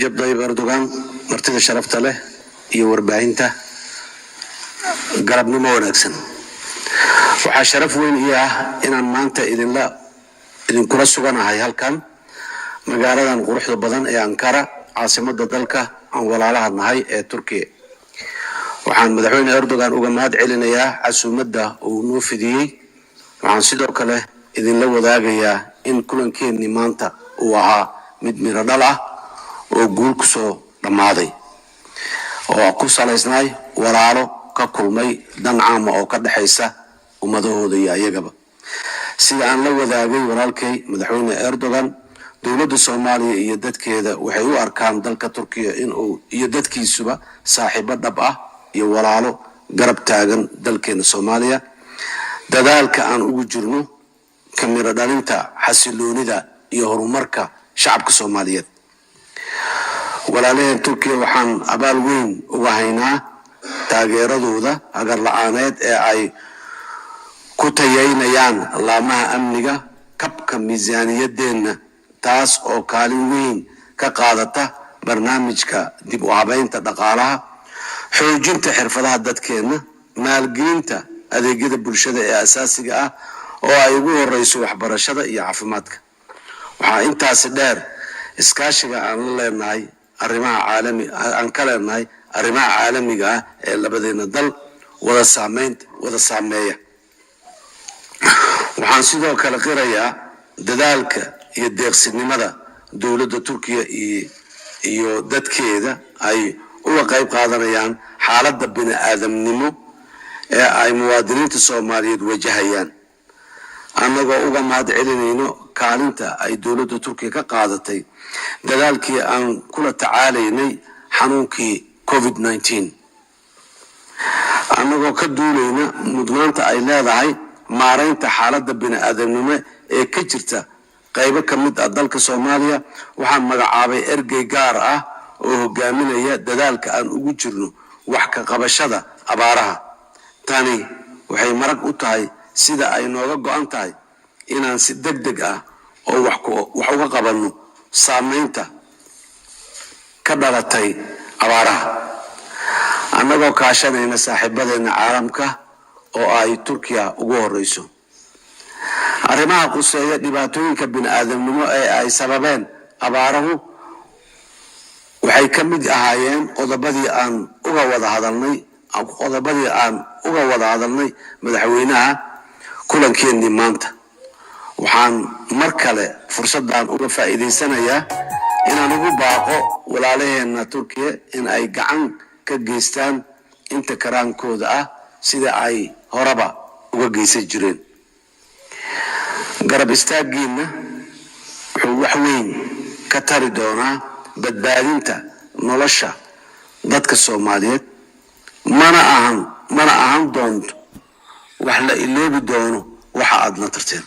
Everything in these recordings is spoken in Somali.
Rajab Tayyip Erdogan martida sharafta leh iyo warbaahinta garabnimo wanaagsan. Waxaa sharaf weyn ii ah inaan maanta idinkula suganahay halkan magaaladan quruxda badan ee Ankara, caasimadda dalka aan walaalaha nahay ee Turkiga. Waxaan madaxweyne Erdogan uga mahad celinayaa casuumadda uu noo fidiyay. Waxaan sidoo kale idinla wadaagayaa in kulankeennii maanta uu ahaa mid miro dhal ah oo guul ku soo dhammaaday, oo ku salaysnay walaalo ka kulmay dan caam oo ka dhaxaysa ummadahooda iyo ayagaba. Sida aan la wadaagay walaalkay madaxweyne Erdogan, dowladda Soomaaliya iyo dadkeeda waxay u arkaan dalka Turkiga inuu iyo dadkiisuba saaxiibo dhab ah iyo walaalo garab taagan dalkeena Soomaaliya. Dadaalka aan ugu jirno kamira dhalinta xasiloonida iyo horumarka shacabka Soomaaliyeed. walaalaheen Turkiga waxaan abaal weyn uga haynaa taageeradooda agar la'aaneed ee ay ku tayeynayaan laamaha amniga kabka miisaaniyadeena, taas oo kaalin weyn ka qaadata barnaamijka dib u habeynta dhaqaalaha, xoojinta xirfadaha dadkeena, maalgelinta adeegyada bulshada ee asaasiga ah oo ay ugu horeyso waxbarashada iyo caafimaadka. waxaa intaas dheer iskaashiga aan leenahay arrimaha caalamiga ah ee labadeena dal wada saameeya. waxaan sidoo kale qirayaa dadaalka iyo deeqsinimada dowladda Turkiga iyo dadkeeda ay uga qayb qaadanayaan xaaladda bini'aadamnimo ee ay muwaadiniinta Soomaaliyeed wajahayaan. annagoo uga mahad celinayno kaalinta ay dowladda Turkiga ka qaadatay dadaalkii aan kula tacaalaynay xanuunkii COVID-19, annagoo ka duulayna mudnaanta ay leedahay maareynta xaaladda bini'aadamnimo ee ka jirta qaybo ka mid ah dalka Soomaaliya. waxaan magacaabay ergey gaar ah oo hogaaminaya dadaalka aan ugu jirno wax ka qabashada abaaraha. tani waxay marag u tahay sida ay nooga go'an tahay inaan si degdeg ah oo wax uga qabanno saameynta ka dhalatay abaaraha, annagoo kaashanayna saaxiibadeena caalamka oo ay Turkiga ugu horeyso. arrimaha quseeya dhibaatooyinka bini'aadamnimo ee ay sababeen abaaruhu waxay ka mid ahaayeen qodobadii aan uga wada hadalnay madaxweynaha kulankeenii maanta. waxaan mar kale fursaddan uga faa'iidaysanayaa inaan ugu baaqo walaalaheena Turkiga in ay gacan ka geystaan inta karaankooda ah sida ay horeba uga geysan jireen. garab istaagiina wuxuu wax weyn ka tari doonaa badbaadinta nolosha dadka Soomaaliyeed, mana ahan doonto wax la iloobi doono waxa aad na tarteen.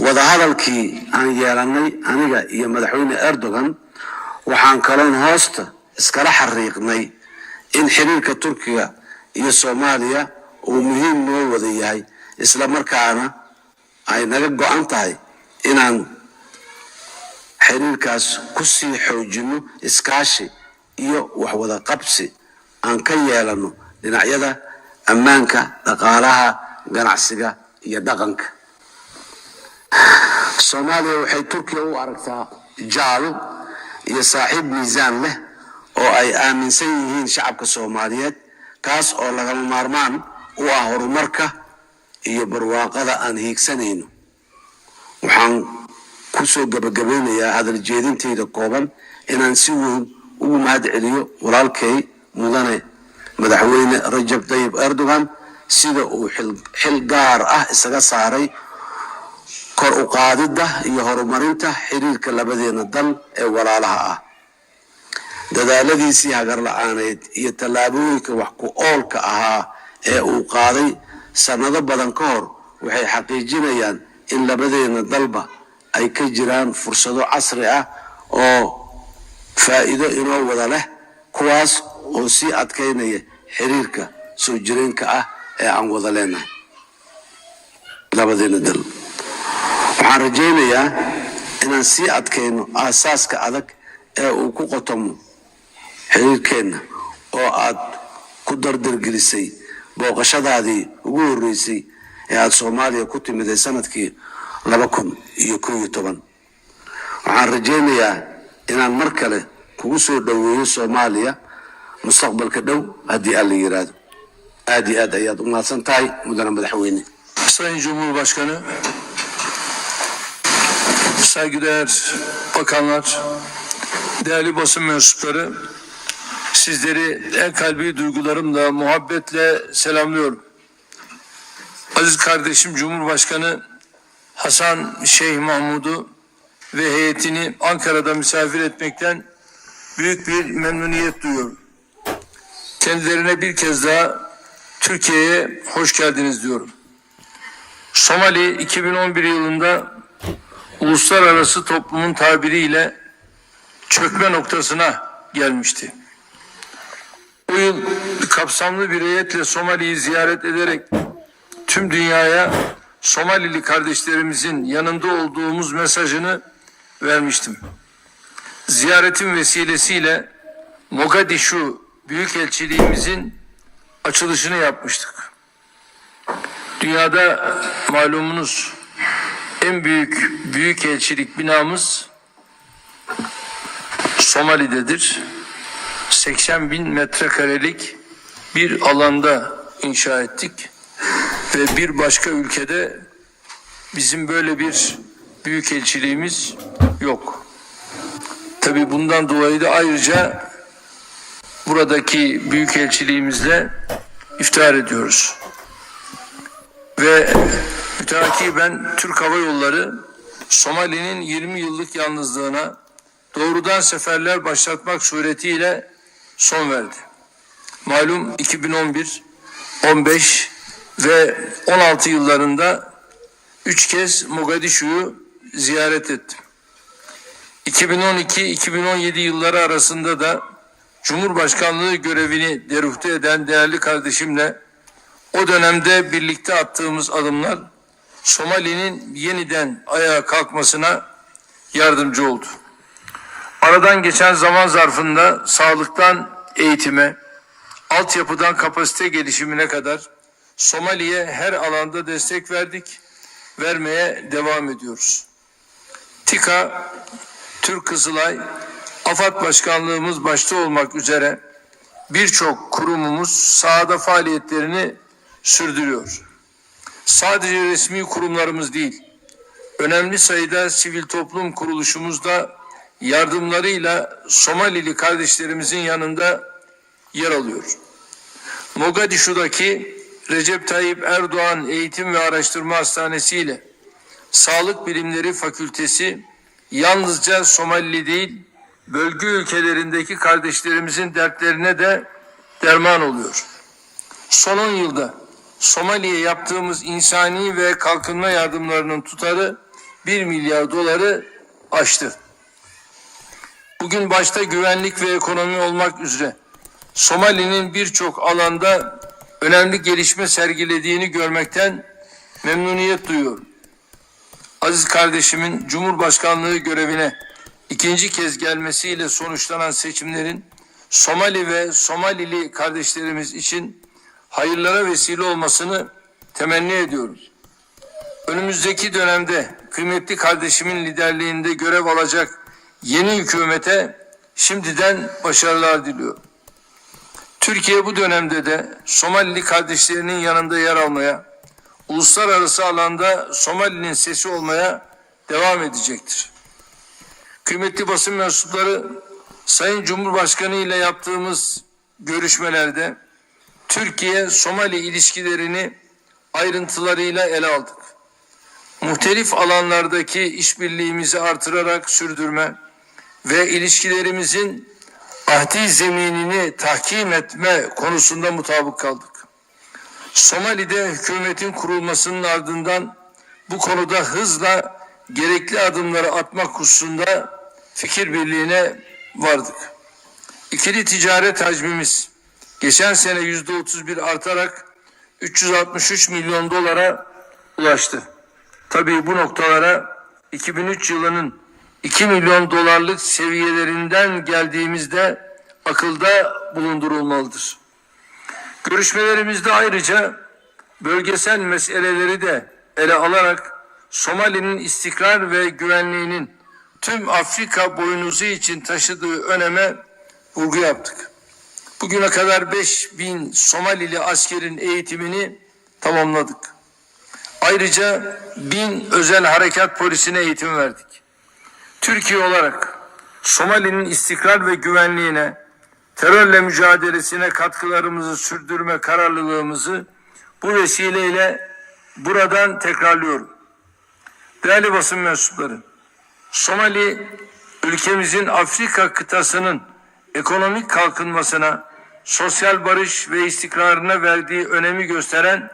wadahadalkii aan yeelanay aniga iyo madaxweyne Erdogan waxaan kaloon hoosta iskala xariiqnay in xiriirka Turkiga iyo Soomaaliya uu muhiim noo wada yahay, isla markaana ay naga go'an tahay inaan xiriirkaas ku sii xoojino iskaashi iyo wax wada qabsi aan ka yeelano dhinacyada ammaanka, dhaqaalaha, ganacsiga iyo dhaqanka. Soomaaliya waxay Turkiga u aragtaa jaal iyo saaxiib miisaan leh oo ay aaminsan yihiin shacabka Soomaaliyeed, kaas oo lagama maarmaan u ah horumarka iyo barwaaqada aan hiigsanayno. waxaan ku soo gabagabeynayaa hadal jeedintayda kooban inaan si weyn ugu mahad celiyo walaalkay mudane madaxweyne Rajab Tayyip Erdogan sida uu xil gaar ah isaga saaray kor u qaadida iyo horumarinta xiriirka labadeena dal ee walaalaha ah. dadaaladiisii hagar la'aaneed iyo tallaabooyinka wax ku oolka ahaa ee uu qaaday sanado badan ka hor waxay xaqiijinayaan in labadeena dalba ay ka jiraan fursado casri ah oo faa'iido inoo wada leh, kuwaas oo sii adkeynaya xiriirka soo jireenka ah ee aan wada leenahay labadeena dal. waxaan rajaynayaa inaan sii adkeyno aasaaska adag ee uu ku qotomo xiriirkeenna oo aad ku dardargelisay booqashadaadii ugu horreysay ee aad Soomaaliya ku timiday sanadkii 2011. waxaan rajaynayaa inaan mar kale kugu soo dhaweeyo Soomaaliya mustaqbalka dhow haddii Alla yiraahdo. aad iyo aad ayaad u mahadsan tahay mudane madaxweyne. Sayın Cumhurbaşkanı, saygıdeğer bakanlar, değerli basın mensupları, sizleri en kalbi duygularımla, muhabbetle selamlıyorum. Aziz kardeşim Cumhurbaşkanı Hasan Şeyh Mahmud'u ve heyetini Ankara'da misafir etmekten büyük bir memnuniyet duyuyorum. Kendilerine bir kez daha Türkiye'ye hoş geldiniz diyorum. Somali 2011 yılında uluslararası toplumun tabiriyle çökme noktasına gelmişti. Bu yıl kapsamlı bir heyetle Somali'yi ziyaret ederek tüm dünyaya Somalili kardeşlerimizin yanında olduğumuz mesajını vermiştim. Ziyaretin vesilesiyle Mogadishu Büyükelçiliğimizin açılışını yapmıştık. Dünyada malumunuz en büyük büyükelçilik binamız Somali'dedir. 80.000 metrekarelik bir alanda inşa ettik ve bir başka ülkede bizim böyle bir büyükelçiliğimiz yok. Tabii bundan dolayı da ayrıca buradaki büyükelçiliğimizle iftihar ediyoruz. Ve müteakiben Türk Hava Yolları Somali'nin 20 yıllık yalnızlığına doğrudan seferler başlatmak suretiyle son verdi. Malum 2011, 15 ve 16 yıllarında 3 kez Mogadishu'yu ziyaret ettim. 2012-2017 yılları arasında da Cumhurbaşkanlığı görevini deruhte eden değerli kardeşimle o dönemde birlikte attığımız adımlar Somali'nin yeniden ayağa kalkmasına yardımcı oldu. Aradan geçen zaman zarfında sağlıktan eğitime, altyapıdan kapasite gelişimine kadar Somali'ye her alanda destek verdik, vermeye devam ediyoruz. TİKA, Türk Kızılay, AFAD Başkanlığımız başta olmak üzere birçok kurumumuz sahada faaliyetlerini sürdürüyor. Sadece resmi kurumlarımız değil, önemli sayıda sivil toplum kuruluşumuz da yardımlarıyla Somalili kardeşlerimizin yanında yer alıyor. Mogadishu'daki Recep Tayyip Erdoğan Eğitim ve Araştırma Hastanesi ile Sağlık Bilimleri Fakültesi yalnızca Somalili değil, bölge ülkelerindeki kardeşlerimizin dertlerine de derman oluyor. Son 10 yılda Somali'ye yaptığımız insani ve kalkınma yardımlarının tutarı 1 milyar doları aştı. Bugün başta güvenlik ve ekonomi olmak üzere Somali'nin birçok alanda önemli gelişme sergilediğini görmekten memnuniyet duyuyorum. Aziz kardeşimin Cumhurbaşkanlığı görevine ikinci kez gelmesiyle sonuçlanan seçimlerin Somali ve Somalili kardeşlerimiz için hayırlara vesile olmasını temenni ediyoruz. Önümüzdeki dönemde kıymetli kardeşimin liderliğinde görev alacak yeni hükümete şimdiden başarılar diliyorum. Türkiye bu dönemde de Somalili kardeşlerinin yanında yer almaya, uluslararası alanda Somali'nin sesi olmaya devam edecektir. Kıymetli basın mensupları, Sayın Cumhurbaşkanı ile yaptığımız görüşmelerde Türkiye-Somali ilişkilerini ayrıntılarıyla ele aldık. Muhtelif alanlardaki işbirliğimizi artırarak sürdürme ve ilişkilerimizin ahdi zeminini tahkim etme konusunda mutabık kaldık. Somali'de hükümetin kurulmasının ardından bu konuda hızla gerekli adımları atmak hususunda fikir birliğine vardık. İkili ticaret hacmimiz geçen sene %31 artarak 363 milyon dolara ulaştı. Tabii bu noktalara 2003 yılının 2 milyon dolarlık seviyelerinden geldiğimizde akılda bulundurulmalıdır. Görüşmelerimizde ayrıca bölgesel meseleleri de ele alarak Somali'nin istikrar ve güvenliğinin tüm Afrika boynuzu için taşıdığı öneme vurgu yaptık. Bugüne kadar 5.000 Somalili askerin eğitimini tamamladık. Ayrıca 1000 özel harekat polisine eğitim verdik. Türkiye olarak Somali'nin istikrar ve güvenliğine, terörle mücadelesine katkılarımızı sürdürme kararlılığımızı bu vesileyle buradan tekrarlıyorum. Değerli basın mensupları, Somali ülkemizin Afrika kıtasının ekonomik kalkınmasına, sosyal barış ve istikrarına verdiği önemi gösteren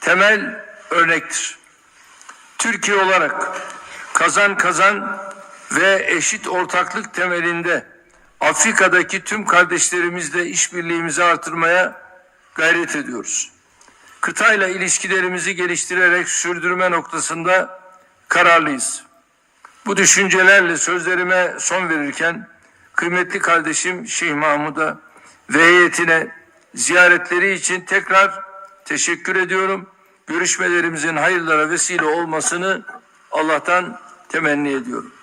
temel örnektir. Türkiye olarak kazan kazan ve eşit ortaklık temelinde Afrika'daki tüm kardeşlerimizle işbirliğimizi artırmaya gayret ediyoruz. Kıtayla ilişkilerimizi geliştirerek sürdürme noktasında kararlıyız. Bu düşüncelerle sözlerime son verirken kıymetli kardeşim Şeyh Mahmud'a ve heyetine ziyaretleri için tekrar teşekkür ediyorum. Görüşmelerimizin hayırlara vesile olmasını Allah'tan temenni ediyorum.